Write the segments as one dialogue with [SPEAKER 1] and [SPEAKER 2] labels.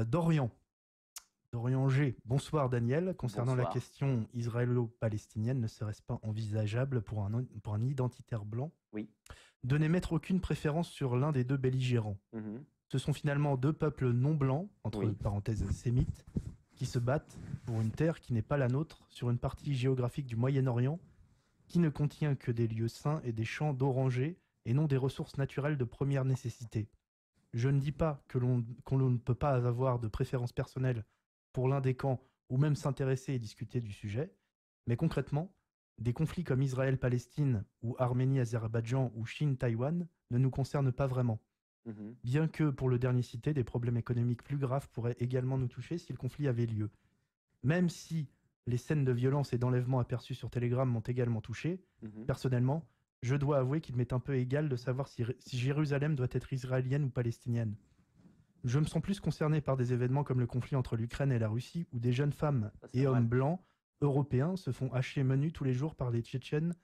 [SPEAKER 1] Dorian. Dorian G. Bonsoir Daniel. Concernant la
[SPEAKER 2] Bonsoir.
[SPEAKER 1] question israélo-palestinienne, ne serait-ce pas envisageable pour un identitaire blanc
[SPEAKER 2] Oui.
[SPEAKER 1] de n'émettre aucune préférence sur l'un des deux belligérants?
[SPEAKER 2] Mhm.
[SPEAKER 1] Ce sont finalement deux peuples non blancs, entre
[SPEAKER 2] Oui.
[SPEAKER 1] parenthèses sémites, qui se battent pour une terre qui n'est pas la nôtre, sur une partie géographique du Moyen-Orient, qui ne contient que des lieux saints et des champs d'orangers, et non des ressources naturelles de première nécessité. Je ne dis pas qu'on ne peut pas avoir de préférence personnelle pour l'un des camps, ou même s'intéresser et discuter du sujet, mais concrètement, des conflits comme Israël-Palestine, ou Arménie-Azerbaïdjan, ou Chine-Taïwan ne nous concernent pas vraiment.
[SPEAKER 2] Mhm.
[SPEAKER 1] Bien que, pour le dernier cité, des problèmes économiques plus graves pourraient également nous toucher si le conflit avait lieu. Même si les scènes de violence et d'enlèvement aperçues sur Telegram m'ont également touché,
[SPEAKER 2] Mhm.
[SPEAKER 1] personnellement, je dois avouer qu'il m'est un peu égal de savoir si Jérusalem doit être israélienne ou palestinienne. Je me sens plus concerné par des événements comme le conflit entre l'Ukraine et la Russie, où des jeunes femmes
[SPEAKER 2] Ça, c'est
[SPEAKER 1] et
[SPEAKER 2] vrai.
[SPEAKER 1] hommes blancs européens se font hacher menus tous les jours par les Tchétchènes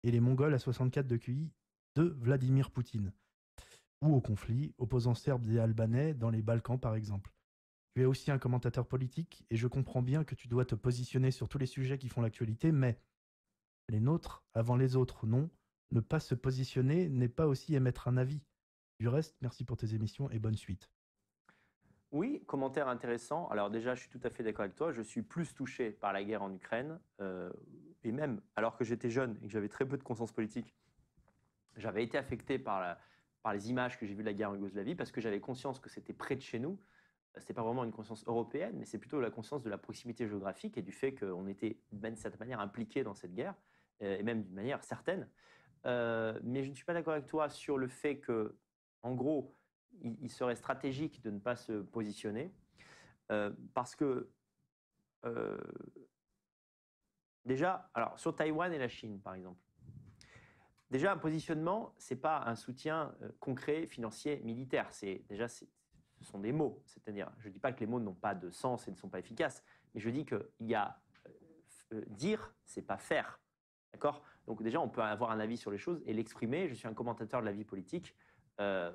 [SPEAKER 1] et les Mongols à 64 de QI de Vladimir Poutine, ou au conflit opposant Serbes et Albanais dans les Balkans par exemple. Tu es aussi un commentateur politique et je comprends bien que tu dois te positionner sur tous les sujets qui font l'actualité, mais les nôtres avant les autres, non. Ne pas se positionner n'est pas aussi émettre un avis. Du reste, merci pour tes émissions et bonne suite.
[SPEAKER 2] Oui, commentaire intéressant. Alors déjà, je suis tout à fait d'accord avec toi. Je suis plus touché par la guerre en Ukraine. Et même, alors que j'étais jeune et que j'avais très peu de conscience politique, j'avais été affecté par les images que j'ai vues de la guerre en Yougoslavie parce que j'avais conscience que c'était près de chez nous. Ce n'est pas vraiment une conscience européenne, mais c'est plutôt la conscience de la proximité géographique et du fait qu'on était d'une certaine manière impliqué dans cette guerre, et même d'une manière certaine. Mais je ne suis pas d'accord avec toi sur le fait que, en gros, il serait stratégique de ne pas se positionner, parce que euh, déjà, alors sur Taïwan et la Chine, par exemple, déjà un positionnement, c'est pas un soutien concret, financier, militaire. Ce sont des mots. C'est-à-dire, je ne dis pas que les mots n'ont pas de sens et ne sont pas efficaces, mais je dis qu'il y a dire, c'est pas faire. D'accord? Donc déjà, on peut avoir un avis sur les choses et l'exprimer. Je suis un commentateur de la vie politique. Euh,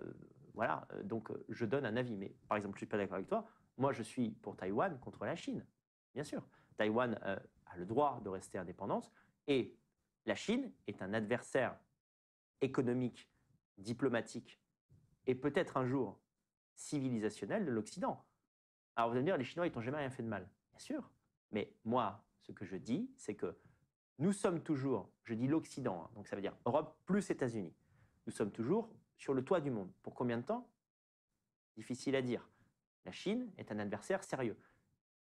[SPEAKER 2] voilà, donc je donne un avis. Mais par exemple, je ne suis pas d'accord avec toi. Moi, je suis pour Taïwan contre la Chine. Bien sûr. Taïwan a le droit de rester indépendante et la Chine est un adversaire économique, diplomatique et peut-être un jour civilisationnel de l'Occident. Alors vous allez me dire, les Chinois, ils t'ont jamais rien fait de mal. Bien sûr. Mais moi, ce que je dis, c'est que nous sommes toujours, je dis l'Occident, hein, donc ça veut dire Europe plus États-Unis, nous sommes toujours sur le toit du monde. Pour combien de temps? Difficile à dire. La Chine est un adversaire sérieux.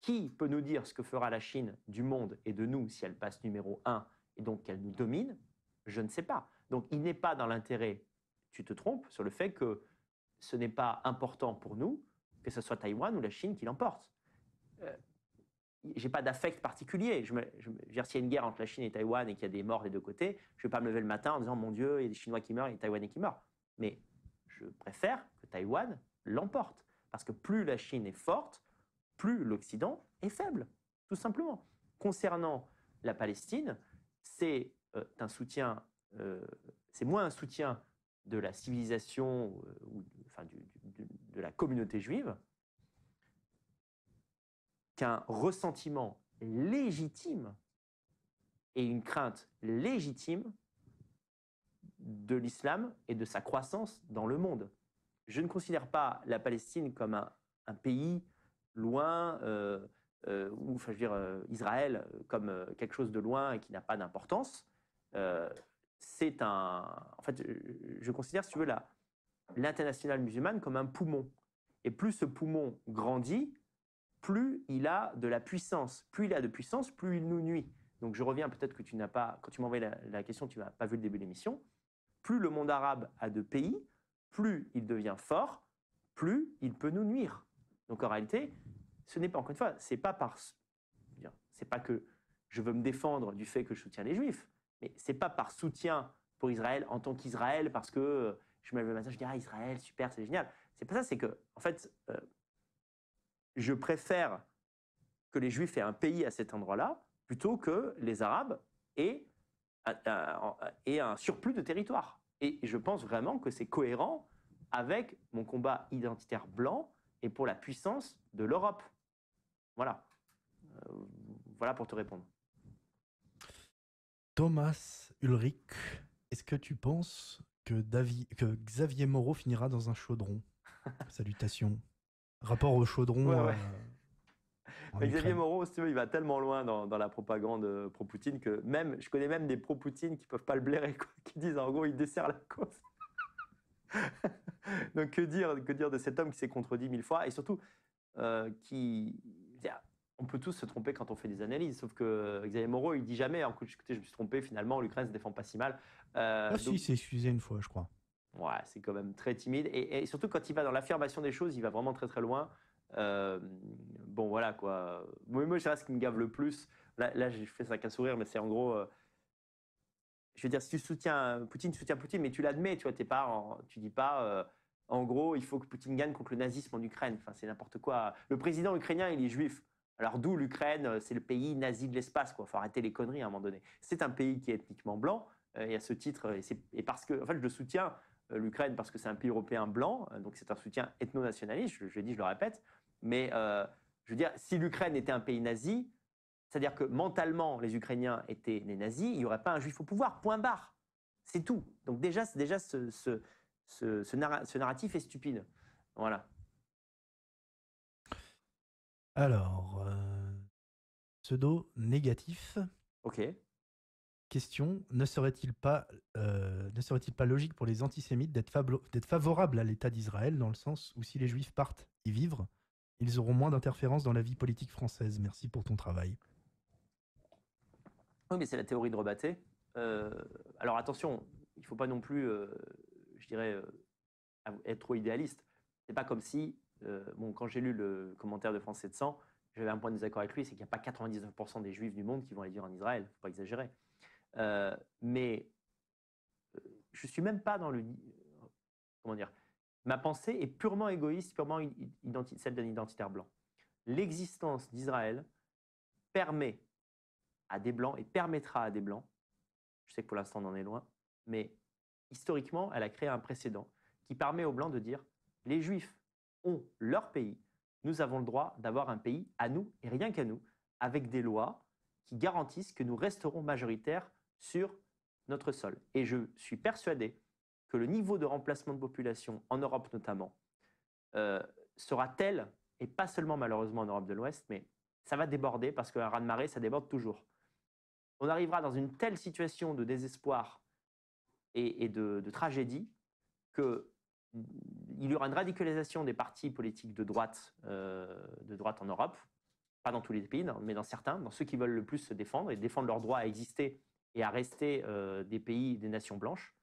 [SPEAKER 2] Qui peut nous dire ce que fera la Chine du monde et de nous si elle passe numéro un et donc qu'elle nous domine? Je ne sais pas. Donc il n'est pas dans l'intérêt, tu te trompes, sur le fait que ce n'est pas important pour nous que ce soit Taïwan ou la Chine qui l'emporte. Euh, j'ai pas d'affect particulier. Je veux dire, s'il y a une guerre entre la Chine et Taïwan et qu'il y a des morts des deux côtés, je vais pas me lever le matin en disant mon Dieu, il y a des Chinois qui meurent et des Taïwanais qui meurent. Mais je préfère que Taïwan l'emporte. Parce que plus la Chine est forte, plus l'Occident est faible, tout simplement. Concernant la Palestine, c'est un soutien, c'est moins un soutien de la civilisation ou enfin, de la communauté juive qu'un ressentiment légitime et une crainte légitime de l'islam et de sa croissance dans le monde. Je ne considère pas la Palestine comme un pays loin, ou enfin, je veux dire, Israël comme quelque chose de loin et qui n'a pas d'importance. Euh, c'est un. En fait, je considère, si tu veux, l'internationale musulmane comme un poumon. Et plus ce poumon grandit, plus il a de la puissance. Plus il a de puissance, plus il nous nuit. Donc je reviens, peut-être que tu n'as pas, quand tu m'as envoyé la question, tu n'as pas vu le début de l'émission. Plus le monde arabe a de pays, plus il devient fort, plus il peut nous nuire. Donc en réalité, ce n'est pas, encore une fois, c'est pas que je veux me défendre du fait que je soutiens les juifs, mais c'est pas par soutien pour Israël en tant qu'Israël parce que je me lève le matin, je dis ah Israël, super, c'est génial. C'est pas ça, c'est que en fait, je préfère que les Juifs aient un pays à cet endroit-là plutôt que les Arabes aient un surplus de territoire. Et je pense vraiment que c'est cohérent avec mon combat identitaire blanc et pour la puissance de l'Europe. Voilà. Voilà pour te répondre.
[SPEAKER 1] Thomas Ulrich, est-ce que tu penses que Xavier Moreau finira dans un chaudron? Salutations. Rapport au chaudron
[SPEAKER 2] Ouais.
[SPEAKER 1] en
[SPEAKER 2] Mais Xavier
[SPEAKER 1] Ukraine.
[SPEAKER 2] Moreau, si tu veux, il va tellement loin dans la propagande pro-Poutine que même, je connais même des pro-Poutine qui peuvent pas le blairer, quoi, qui disent en gros, il dessert la cause. Donc que dire de cet homme qui s'est contredit 1000 fois et surtout on peut tous se tromper quand on fait des analyses, sauf que Xavier Moreau, il dit jamais, écoutez, je me suis trompé, finalement, l'Ukraine se défend pas si mal.
[SPEAKER 1] Si, il s'est excusé une fois, je crois.
[SPEAKER 2] Ouais, c'est quand même très timide. Et surtout, quand il va dans l'affirmation des choses, il va vraiment très très loin. Bon, voilà quoi. Moi, je sais ce qui me gave le plus. Là je fais ça qu'à sourire, mais c'est en gros. Je veux dire, si tu soutiens Poutine, mais tu l'admets, tu vois, tu dis pas. En gros, il faut que Poutine gagne contre le nazisme en Ukraine. Enfin, c'est n'importe quoi. Le président ukrainien, il est juif. Alors d'où l'Ukraine, c'est le pays nazi de l'espace, quoi. Faut arrêter les conneries à un moment donné. C'est un pays qui est ethniquement blanc, et à ce titre, et parce que, en fait, je le soutiens l'Ukraine parce que c'est un pays européen blanc, donc c'est un soutien ethno-nationaliste. Je le dis, je le répète. Mais je veux dire, si l'Ukraine était un pays nazi, c'est-à-dire que mentalement, les Ukrainiens étaient des nazis, il n'y aurait pas un juif au pouvoir, point barre. C'est tout. Donc déjà ce narratif est stupide. Voilà.
[SPEAKER 1] Alors, pseudo négatif.
[SPEAKER 2] Ok.
[SPEAKER 1] Question, ne serait-il pas logique pour les antisémites d'être favorables à l'État d'Israël, dans le sens où si les Juifs partent y vivre, ils auront moins d'interférence dans la vie politique française? Merci pour ton travail.
[SPEAKER 2] Oui, mais c'est la théorie de Rebatté. Alors attention, il ne faut pas non plus, je dirais, être trop idéaliste. C'est pas comme si, quand j'ai lu le commentaire de France 700, j'avais un point de désaccord avec lui, c'est qu'il n'y a pas 99% des Juifs du monde qui vont aller vivre en Israël. Il ne faut pas exagérer. Mais je suis même pas dans le... Comment dire? Ma pensée est purement égoïste, purement celle d'un identitaire blanc. L'existence d'Israël permet à des blancs et permettra à des blancs, je sais que pour l'instant on en est loin, mais historiquement, elle a créé un précédent qui permet aux blancs de dire les Juifs ont leur pays, nous avons le droit d'avoir un pays à nous et rien qu'à nous, avec des lois qui garantissent que nous resterons majoritaires sur notre sol. Et je suis persuadé que le niveau de remplacement de population, en Europe notamment, sera tel, et pas seulement malheureusement en Europe de l'Ouest, mais ça va déborder parce qu'un raz-de-marée, ça déborde toujours. On arrivera dans une telle situation de désespoir et de tragédie qu'il y aura une radicalisation des partis politiques de droite en Europe, pas dans tous les pays, mais dans certains, dans ceux qui veulent le plus se défendre et défendre leur droit à exister et à rester des pays, des nations blanches.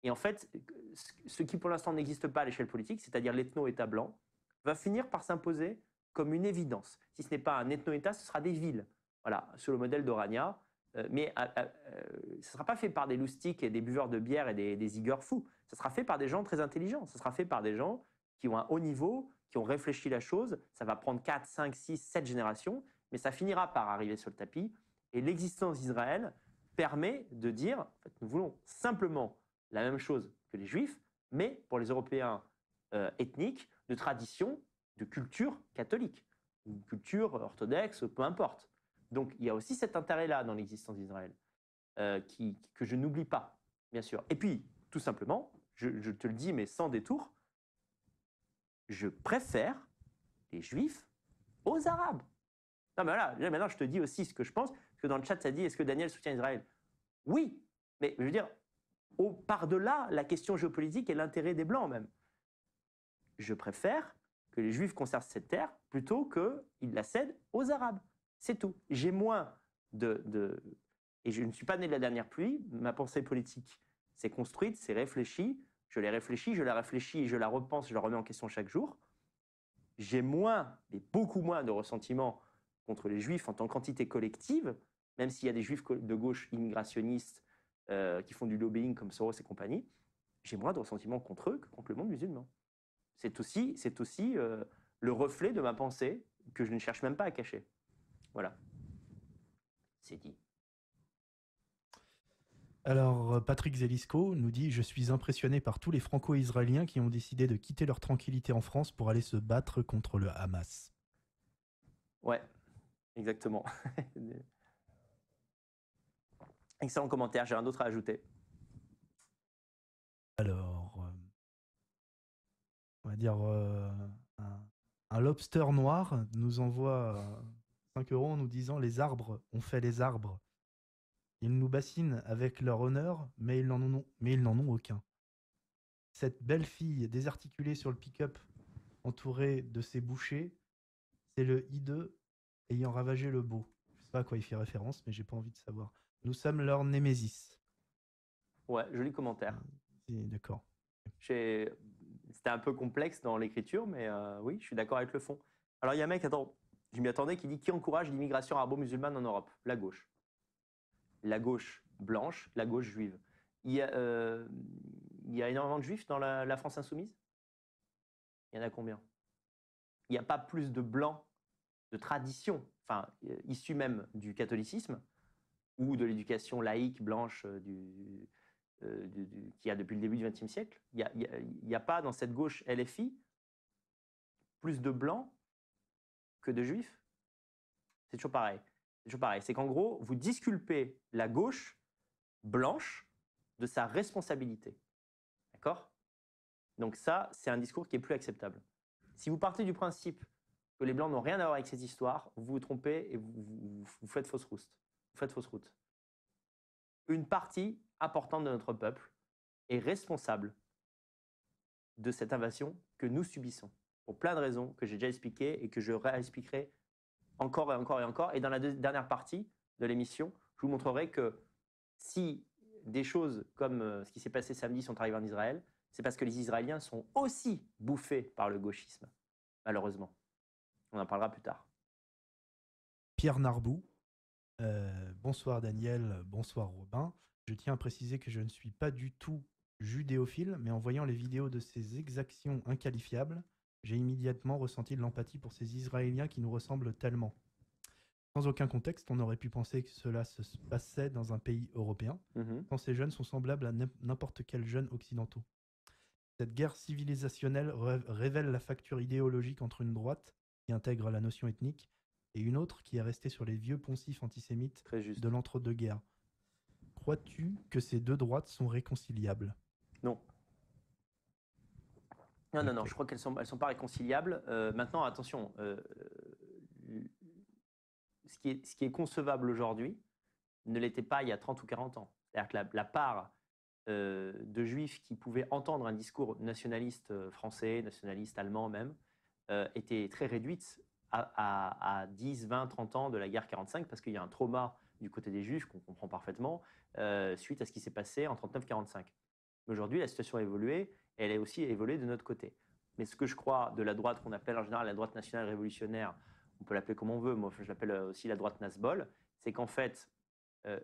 [SPEAKER 2] Et en fait, ce qui pour l'instant n'existe pas à l'échelle politique, c'est-à-dire l'ethno-État blanc, va finir par s'imposer comme une évidence. Si ce n'est pas un ethno-État, ce sera des villes. Voilà, sur le modèle d'Orania. Mais ce ne sera pas fait par des loustiques et des buveurs de bière et des zigueurs fous. Ce sera fait par des gens très intelligents. Ce sera fait par des gens qui ont un haut niveau, qui ont réfléchi la chose. Ça va prendre 4, 5, 6, 7 générations, mais ça finira par arriver sur le tapis. Et l'existence d'Israël permet de dire, en fait, nous voulons simplement la même chose que les Juifs, mais pour les Européens ethniques, de tradition, de culture catholique, ou culture orthodoxe, peu importe. Donc il y a aussi cet intérêt-là dans l'existence d'Israël, que je n'oublie pas, bien sûr. Et puis, tout simplement, je te le dis, mais sans détour, je préfère les Juifs aux Arabes. Non, mais voilà, maintenant je te dis aussi ce que je pense, parce que dans le chat, ça dit, est-ce que Daniel soutient Israël? Oui, mais je veux dire, par-delà la question géopolitique et l'intérêt des Blancs même. Je préfère que les Juifs conservent cette terre plutôt qu'ils la cèdent aux Arabes. C'est tout. J'ai moins Et je ne suis pas né de la dernière pluie. Ma pensée politique s'est construite, c'est réfléchi. Je l'ai réfléchi, je la réfléchis et je la repense, je la remets en question chaque jour. J'ai moins, et beaucoup moins de ressentiment contre les Juifs en tant qu'entité collective, même s'il y a des Juifs de gauche immigrationnistes qui font du lobbying comme Soros et compagnie. J'ai moins de ressentiment contre eux que contre le monde musulman. C'est aussi le reflet de ma pensée que je ne cherche même pas à cacher. Voilà. C'est dit.
[SPEAKER 1] Alors, Patrick Zelisco nous dit: Je suis impressionné par tous les franco-israéliens qui ont décidé de quitter leur tranquillité en France pour aller se battre contre le Hamas.
[SPEAKER 2] Ouais, exactement. Excellent commentaire, j'ai un autre à ajouter.
[SPEAKER 1] Alors, on va dire un lobster noir nous envoie 5 euros en nous disant: Les arbres ont fait les arbres. Ils nous bassinent avec leur honneur, mais ils n'en ont aucun. Cette belle fille désarticulée sur le pick-up, entourée de ses bouchers, c'est le hideux ayant ravagé le beau. Je sais pas à quoi il fait référence, mais j'ai pas envie de savoir. Nous sommes leur némésis.
[SPEAKER 2] Ouais, joli commentaire.
[SPEAKER 1] D'accord.
[SPEAKER 2] C'était un peu complexe dans l'écriture, mais oui, je suis d'accord avec le fond. Alors il y a un mec, attends, je m'y attendais, qui dit: qui encourage l'immigration arabo-musulmane en Europe? La gauche. La gauche blanche, la gauche juive. Il y a énormément de juifs dans la France insoumise? Il y en a combien? Il n'y a pas plus de blancs de tradition, enfin, issus même du catholicisme ou de l'éducation laïque blanche qu'il y a depuis le début du XXe siècle. Il n'y a pas dans cette gauche LFI plus de blancs que de juifs. C'est toujours pareil. C'est toujours pareil. C'est qu'en gros, vous disculpez la gauche blanche de sa responsabilité. D'accord? Donc ça, c'est un discours qui est plus acceptable. Si vous partez du principe que les blancs n'ont rien à voir avec cette histoire, vous vous trompez et vous faites fausse route. Vous faites fausse route. Une partie importante de notre peuple est responsable de cette invasion que nous subissons, pour plein de raisons que j'ai déjà expliquées et que je réexpliquerai encore et encore et encore. Et dans la dernière partie de l'émission, je vous montrerai que si des choses comme ce qui s'est passé samedi sont arrivées en Israël, c'est parce que les Israéliens sont aussi bouffés par le gauchisme, malheureusement. On en parlera plus tard.
[SPEAKER 1] Pierre Narbou. Bonsoir Daniel, bonsoir Robin. Je tiens à préciser que je ne suis pas du tout judéophile, mais en voyant les vidéos de ces exactions inqualifiables, j'ai immédiatement ressenti de l'empathie pour ces Israéliens qui nous ressemblent tellement. Sans aucun contexte, on aurait pu penser que cela se passait dans un pays européen, quand ces jeunes sont semblables à n'importe quel jeune occidentaux. Cette guerre civilisationnelle révèle la facture idéologique entre une droite, qui intègre la notion ethnique, et une autre qui est restée sur les vieux poncifs antisémites de l'entre-deux-guerres. Crois-tu que ces deux droites sont réconciliables?
[SPEAKER 2] Non. Non, je crois qu'elles sont pas réconciliables. Maintenant, attention, ce qui est concevable aujourd'hui ne l'était pas il y a 30 ou 40 ans. C'est-à-dire que la part de juifs qui pouvaient entendre un discours nationaliste français, nationaliste allemand même, était très réduite à 10, 20, 30 ans de la guerre 45, parce qu'il y a un trauma du côté des juifs qu'on comprend parfaitement, suite à ce qui s'est passé en 39-45. Aujourd'hui, la situation a évolué, et elle a aussi évolué de notre côté. Mais ce que je crois de la droite qu'on appelle en général la droite nationale révolutionnaire, on peut l'appeler comme on veut, moi je l'appelle aussi la droite Nasbol, c'est qu'en fait,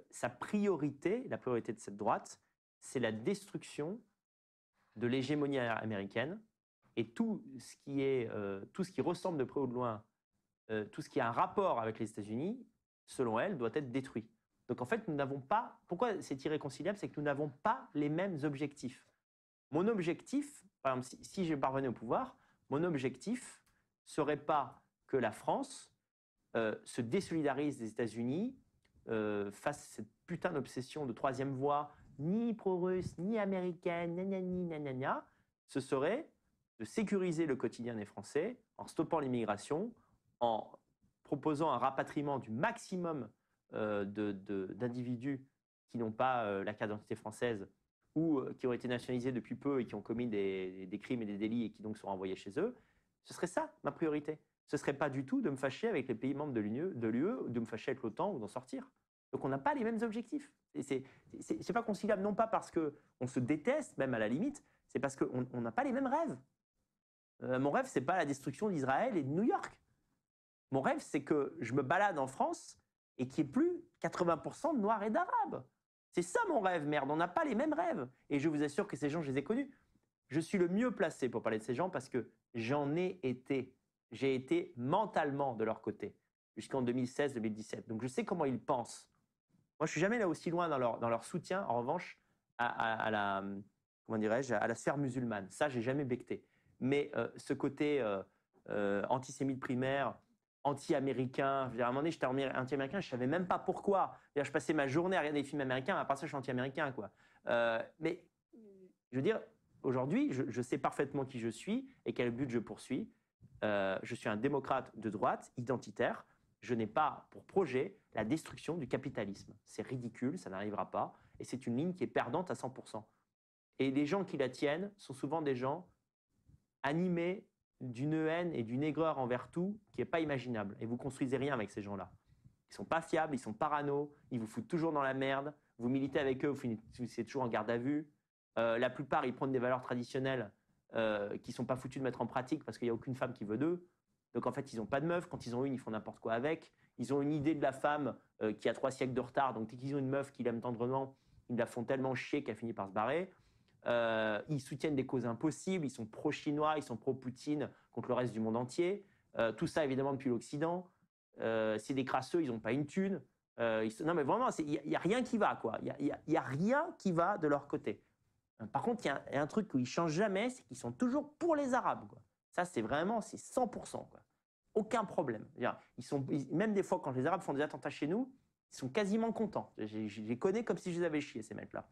[SPEAKER 2] sa priorité, la priorité de cette droite, c'est la destruction de l'hégémonie américaine, et tout ce qui ressemble de près ou de loin, tout ce qui a un rapport avec les États-Unis, selon elle, doit être détruit. Donc en fait, nous n'avons pas... Pourquoi c'est irréconciliable? C'est que nous n'avons pas les mêmes objectifs. Mon objectif, par exemple, si je parvenais au pouvoir, mon objectif serait pas que la France se désolidarise des États-Unis face à cette putain d'obsession de troisième voie, ni pro-russe, ni américaine, nanani, nanana. Ce serait de sécuriser le quotidien des Français en stoppant l'immigration, en proposant un rapatriement du maximum d'individus qui n'ont pas la carte d'identité française ou qui ont été nationalisés depuis peu et qui ont commis des crimes et des délits et qui donc sont renvoyés chez eux. Ce serait ça ma priorité. Ce ne serait pas du tout de me fâcher avec les pays membres de l'UE, ou de me fâcher avec l'OTAN ou d'en sortir. Donc on n'a pas les mêmes objectifs. C'est pas conciliable, non pas parce qu'on se déteste, même à la limite, c'est parce qu'on n'a pas les mêmes rêves. Mon rêve, c'est pas la destruction d'Israël et de New York. Mon rêve, c'est que je me balade en France et qu'il n'y ait plus 80% de Noirs et d'Arabes. C'est ça mon rêve, merde. On n'a pas les mêmes rêves. Et je vous assure que ces gens, je les ai connus. Je suis le mieux placé pour parler de ces gens parce que j'en ai été. J'ai été mentalement de leur côté jusqu'en 2016-2017. Donc je sais comment ils pensent. Moi, je suis jamais là aussi loin dans leur soutien, en revanche, à la, comment dirais-je, à la sphère musulmane. Ça, j'ai jamais becqué. Mais ce côté antisémite primaire, anti-américain, je veux dire, à un moment donné, j'étais anti-américain, je savais même pas pourquoi. Je passais ma journée à regarder des films américains, à part ça, je suis anti-américain, quoi. Mais je veux dire, aujourd'hui, je sais parfaitement qui je suis et quel but je poursuis. Je suis un démocrate de droite, identitaire. Je n'ai pas pour projet la destruction du capitalisme. C'est ridicule, ça n'arrivera pas. Et c'est une ligne qui est perdante à 100%. Et les gens qui la tiennent sont souvent des gens animés d'une haine et d'une aigreur envers tout qui n'est pas imaginable. Et vous construisez rien avec ces gens-là. Ils sont pas fiables, ils sont parano, ils vous foutent toujours dans la merde. Vous militez avec eux, vous finissez toujours en garde à vue. La plupart, ils prennent des valeurs traditionnelles qui ne sont pas foutus de mettre en pratique parce qu'il n'y a aucune femme qui veut d'eux. Donc en fait, ils n'ont pas de meuf. Quand ils ont une, ils font n'importe quoi avec. Ils ont une idée de la femme qui a 3 siècles de retard. Donc dès qu'ils ont une meuf qu'ils aiment tendrement, ils la font tellement chier qu'elle finit par se barrer. Ils soutiennent des causes impossibles. Ils sont pro-chinois, ils sont pro-Poutine contre le reste du monde entier. Tout ça, évidemment, depuis l'Occident. C'est des crasseux, ils n'ont pas une thune. Non, mais vraiment, il n'y a rien qui va, quoi. Il y a rien qui va de leur côté. Par contre, il y a un truc où ils ne changent jamais, c'est qu'ils sont toujours pour les Arabes, quoi. Ça, c'est vraiment, c'est 100%, quoi. Aucun problème. Même des fois, quand les Arabes font des attentats chez nous, ils sont quasiment contents. Je les connais comme si je les avais chiés, ces mecs-là.